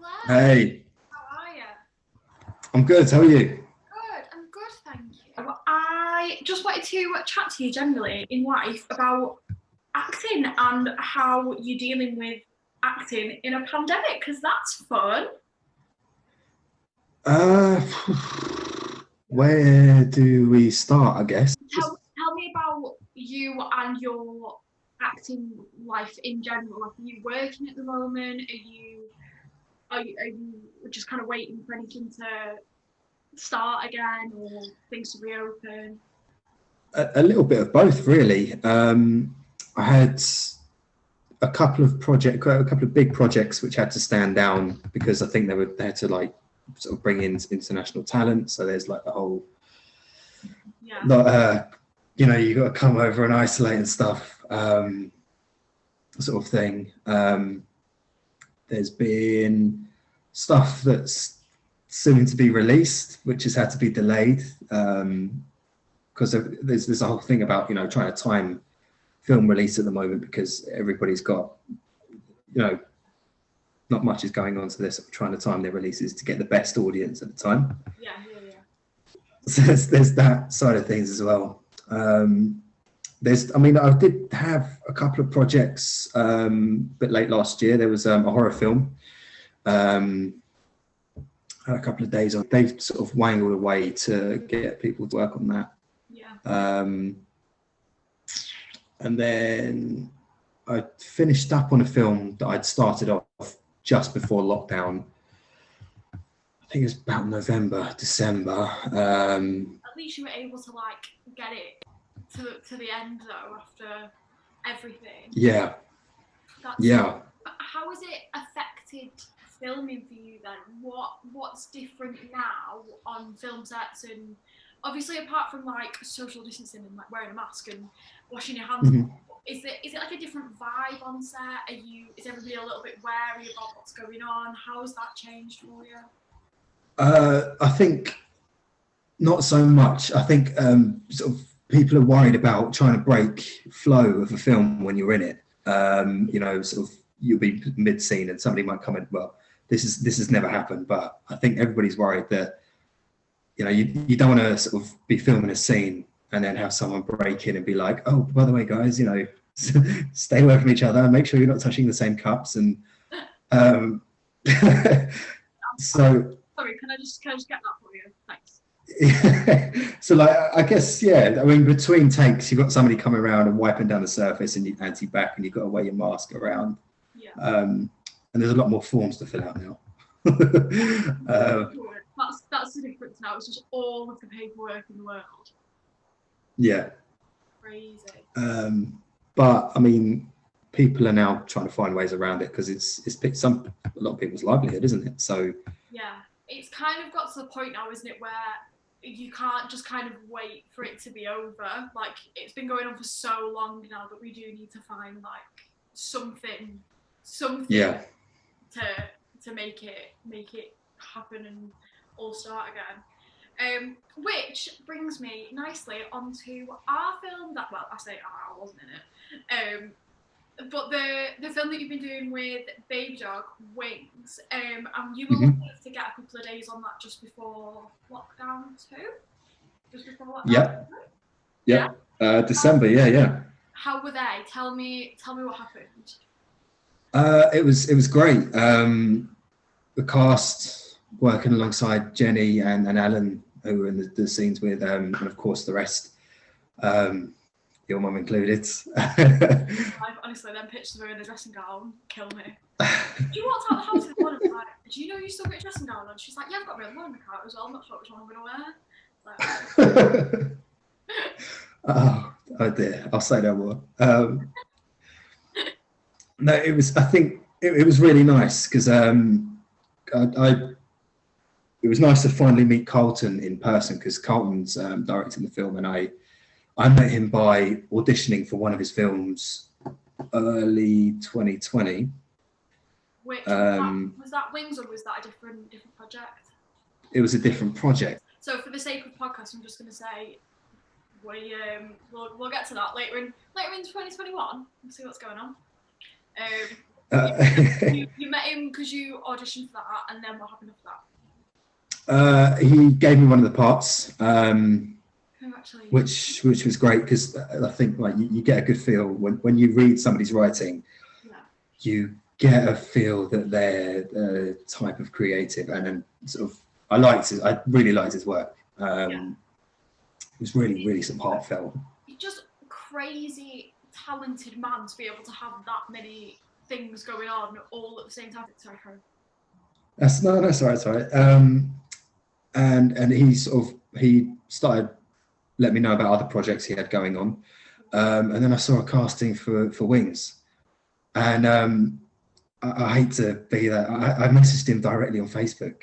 Hello. Hey, How are you? I'm good. How are you? Good. I'm good, thank you. I just wanted to chat to you generally in life about acting and how you're dealing with acting in a pandemic, because that's fun. Uh, where do we start, I guess? Tell me about you and your acting life in general. Like, are you working at the moment? Are you just kind of waiting for anything to start again or things to reopen? A little bit of both, really. I had a couple of big projects which had to stand down because I think they had to like sort of bring in international talent. So there's like the whole, Yeah. you got to come over and isolate and stuff, sort of thing. There's been stuff that's soon to be released, which has had to be delayed because there's a whole thing about trying to time film release at the moment because everybody's got not much is going on, so they're sort of trying to time their releases to get the best audience at the time. Yeah. So there's that side of things as well. I did have a couple of projects a bit late last year. There was a horror film. Had a couple of days on. They've sort of wangled away to get people to work on that. Yeah. And then I finished up on a film that I'd started off just before lockdown. I think it was about November, December. At least you were able to like get it to the end though after everything. Yeah. Yeah. How has it affected filming for you then? What's different now on film sets, and obviously apart from like social distancing and like wearing a mask and washing your hands, Mm-hmm. is it like a different vibe on set? Is everybody a little bit wary about what's going on? How has that changed for you? I think not so much. I think sort of people are worried about trying to break flow of a film when you're in it. Sort of you'll be mid-scene and somebody might comment, well, this has never happened, but I think everybody's worried that you don't want to sort of be filming a scene and then have someone break in and be like, oh, by the way, guys, stay away from each other, make sure you're not touching the same cups, and so. Sorry, can I just get that for you? Thanks. So like I guess between takes you've got somebody coming around and wiping down the surface and you anti-back and you've got to wear your mask around. Yeah. And there's a lot more forms to fill out now. That's the difference now. It's just all of the paperwork in the world. Yeah. Crazy. But I mean, people are now trying to find ways around it because it's picked a lot of people's livelihood, isn't it? So yeah, it's kind of got to the point now, isn't it, where you can't just kind of wait for it to be over. Like, it's been going on for so long now that we do need to find like something yeah. to make it happen and all start again. Which brings me nicely onto our film that, well, I say I wasn't in it. But the film that you've been doing with Baby Dog, Wings, and you were lucky to get a couple of days on that just before lockdown too? Just before lockdown? Yeah. December, yeah. How were they? Tell me what happened. It was great. The cast working alongside Jenny and Alan, who were in the scenes with, and of course the rest. Your mum included. Honestly, them pictures of her in a dressing gown kill me. She walked out the house with one and was like, do you know you still got a dressing gown on? She's like, yeah, I've got my other one in the car as well. I'm not sure which one I'm going to wear. Oh dear, I'll say no more. No, it was. I think it was really nice because it was nice to finally meet Carlton in person because Carlton's directing the film and I met him by auditioning for one of his films early 2020. Which was that Wings, or was that a different project? It was a different project. So for the sake of podcast, I'm just going to say we'll get to that later in 2021. We'll see what's going on. You met him because you auditioned for that, and then what happened after that? He gave me one of the parts, Congratulations. which was great because I think like you get a good feel when you read somebody's writing. Yeah. You get a feel that they're a type of creative, and then sort of I really liked his work. It was really, really sort of heartfelt. Just crazy talented man to be able to have that many things going on all at the same time. Sorry, Karen. That's all right. And he started letting me know about other projects he had going on. And then I saw a casting for Wings. And I hate to be that. I messaged him directly on Facebook.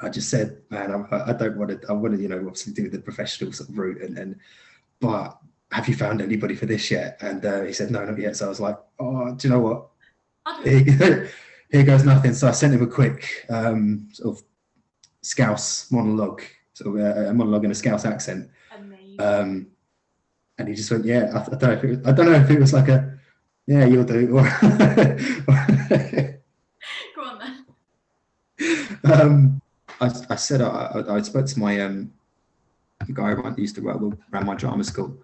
I just said, man, I don't want to. I want to, obviously do the professional sort of route, but have you found anybody for this yet? And he said, no, not yet. So I was like, oh, do you know what? Here goes nothing. So I sent him a quick sort of Scouse monologue, sort of a monologue in a Scouse accent. Amazing. And he just went, yeah. I don't know if it was like a, yeah, you'll do. Or Go on then. I said I spoke to my the guy who used to run my drama school.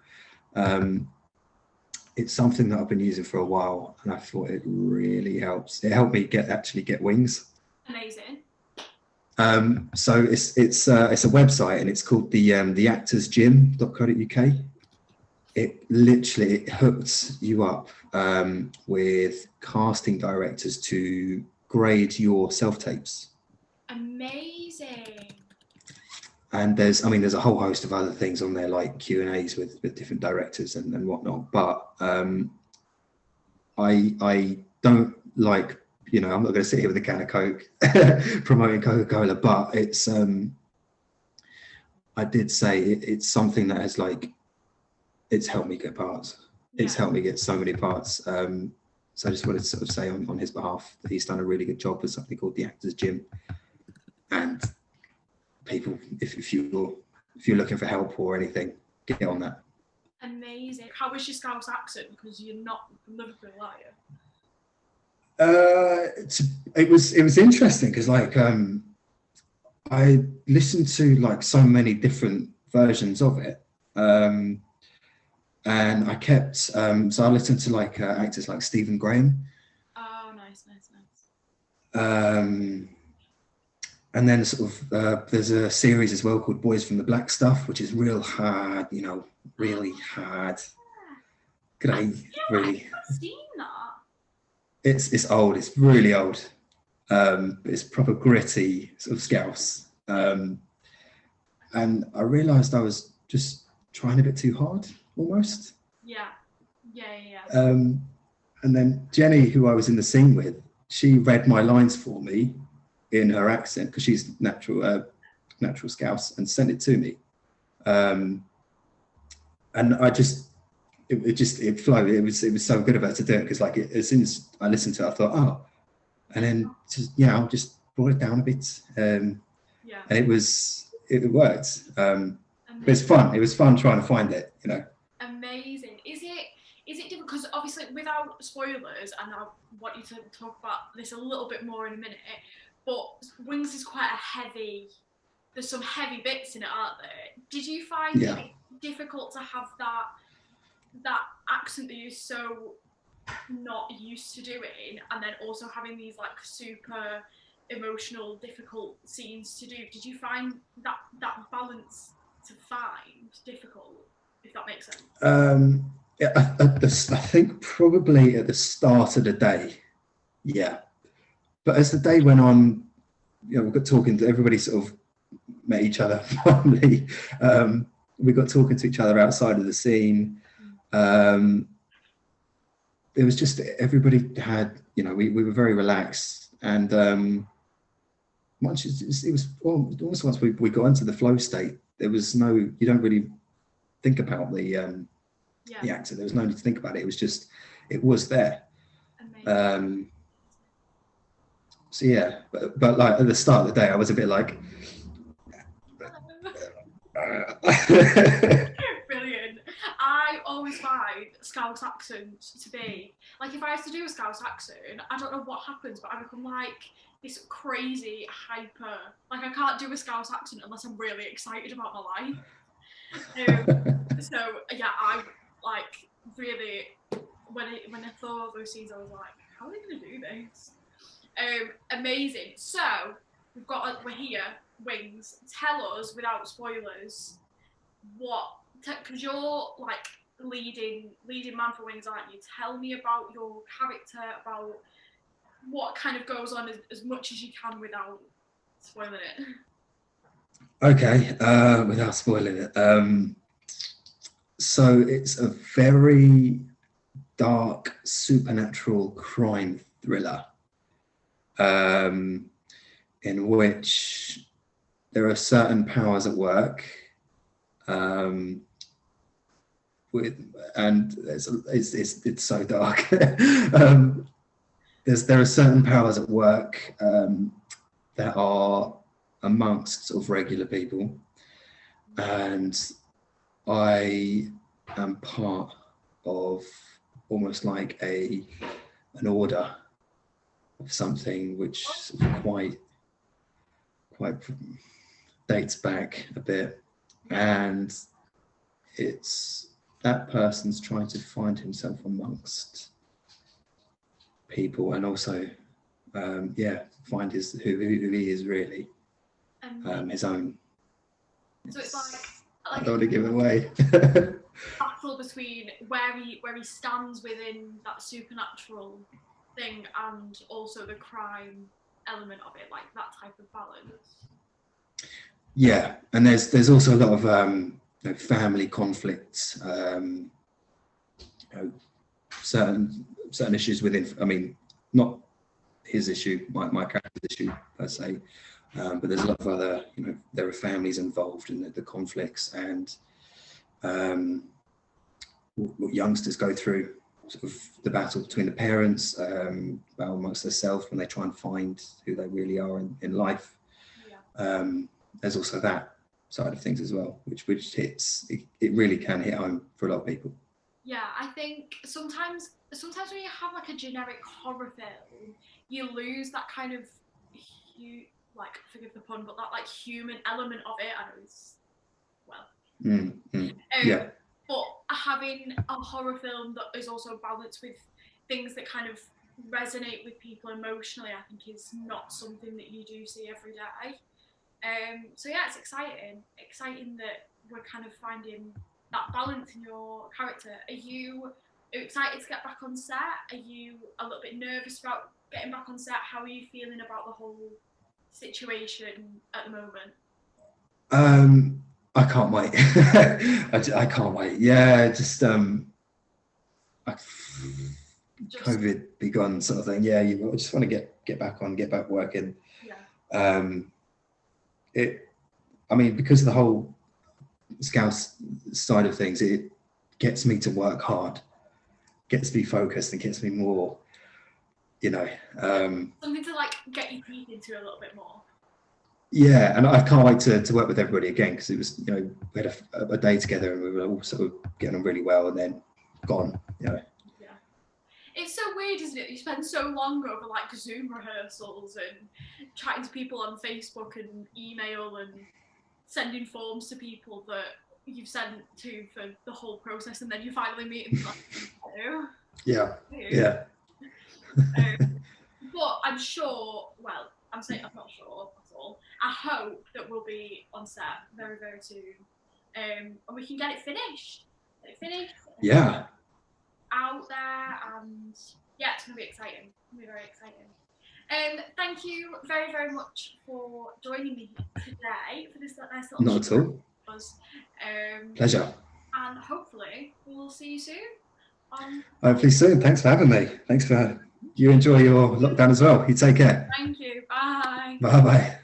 It's something that I've been using for a while, and I thought it really helps. It helped me get wings. Amazing. So it's a website, and it's called the actorsgym.co.uk. It hooks you up with casting directors to grade your self-tapes. Amazing. And there's a whole host of other things on there, like Q&As with different directors and whatnot. But I don't like, I'm not going to sit here with a can of Coke promoting Coca-Cola, but it's I did say it's something that has it's helped me get parts. Yeah. It's helped me get so many parts. So I just wanted to sort of say on his behalf that he's done a really good job with something called the Actors Gym. And people, if you're looking for help or anything, get on that. Amazing. How was your Scouse accent? Because you're not from Liverpool, are you? It was interesting because I listened to so many different versions of it, and I kept so I listened to actors like Stephen Graham. Oh, nice. And then there's a series as well called Boys from the Black Stuff, which is real hard, really hard. Great, really. I've seen that. It's old. It's really old. It's proper gritty sort of Scouse. And I realised I was just trying a bit too hard, almost. Yeah. And then Jenny, who I was in the scene with, she read my lines for me in her accent because she's natural Scouse, and sent it to me. And it flowed. It was so good of her to do it because as soon as I listened to it, I thought, oh, and then I'll just brought it down a bit. And it worked. But it's fun. It was fun trying to find it. Amazing. Is it different? Because obviously, without spoilers, and I want you to talk about this a little bit more in a minute. But Wings is quite a heavy. There's some heavy bits in it, aren't there? Did you find it difficult to have that accent that you're so not used to doing, and then also having these super emotional, difficult scenes to do? Did you find that balance to find difficult, if that makes sense? I think probably at the start of the day, yeah. But as the day went on, we got talking to everybody, sort of met each other finally. We got talking to each other outside of the scene. It was just everybody had, we were very relaxed, and it was almost once we got into the flow state, there was you don't really think about the actor. There was no need to think about it. It was just, it was there. Amazing. So yeah, but at the start of the day, I was a bit like. Brilliant. I always find Scouse accents to be, like, if I have to do a Scouse accent, I don't know what happens, but I become like this crazy hyper, like I can't do a Scouse accent unless I'm really excited about my life. So yeah, I like really, when I thought of those scenes, I was like, how are they going to do this? Amazing. So we're here, Wings. Tell us without spoilers because you're like leading man for Wings, aren't you? Tell me about your character, about what kind of goes on as much as you can without spoiling it. Okay, without spoiling it. So it's a very dark supernatural crime thriller, in which there are certain powers at work, and it's so dark. There are certain powers at work that are amongst sort of regular people, and I am part of almost like an order of something which sort of quite dates back a bit, and it's that person's trying to find himself amongst people, and also find who he is really, his own. So it's like I don't want to give it away. Battle between where he stands within that supernatural thing and also the crime element of it, like that type of balance. Yeah, and there's also a lot of family conflicts, certain issues within. I mean, not his issue, my character's issue per se, but there's a lot of other. There are families involved in the conflicts, and what youngsters go through, sort of the battle between the parents, battle amongst themselves when they try and find who they really are in life. Yeah. There's also that side of things as well, which hits. It really can hit home for a lot of people. Yeah, I think sometimes when you have like a generic horror film, you lose that kind of like, forgive the pun, but that like human element of it. I know it's yeah. But having a horror film that is also balanced with things that kind of resonate with people emotionally, I think is not something that you do see every day. So yeah, it's exciting that we're kind of finding that balance in your character. Are you excited to get back on set? Are you a little bit nervous about getting back on set? How are you feeling about the whole situation at the moment? I can't wait. I can't wait. Yeah, just COVID be gone sort of thing. Yeah, I just want to get back working. Yeah. I mean, because of the whole Scouse side of things, it gets me to work hard, gets me focused, and gets me more, something to like get your teeth into a little bit more. Yeah, and I can't wait to work with everybody again, because it was, we had a day together and we were all sort of getting on really well, and then gone, Yeah. It's so weird, isn't it? You spend so long over like Zoom rehearsals and chatting to people on Facebook and email and sending forms to people that you've sent to for the whole process, and then you finally meet them. Yeah. But I'm sure. Well, I'm not sure at all. I hope that we'll be on set very, very soon, and we can get it finished. Yeah. Out there, and yeah, it's going to be exciting. It's going to be very exciting. Thank you very, very much for joining me today for this nice little Not at all. Pleasure. And hopefully we'll see you soon. Hopefully soon. Thanks for having me. Thanks for you enjoy your lockdown as well. You take care. Thank you. Bye. Bye.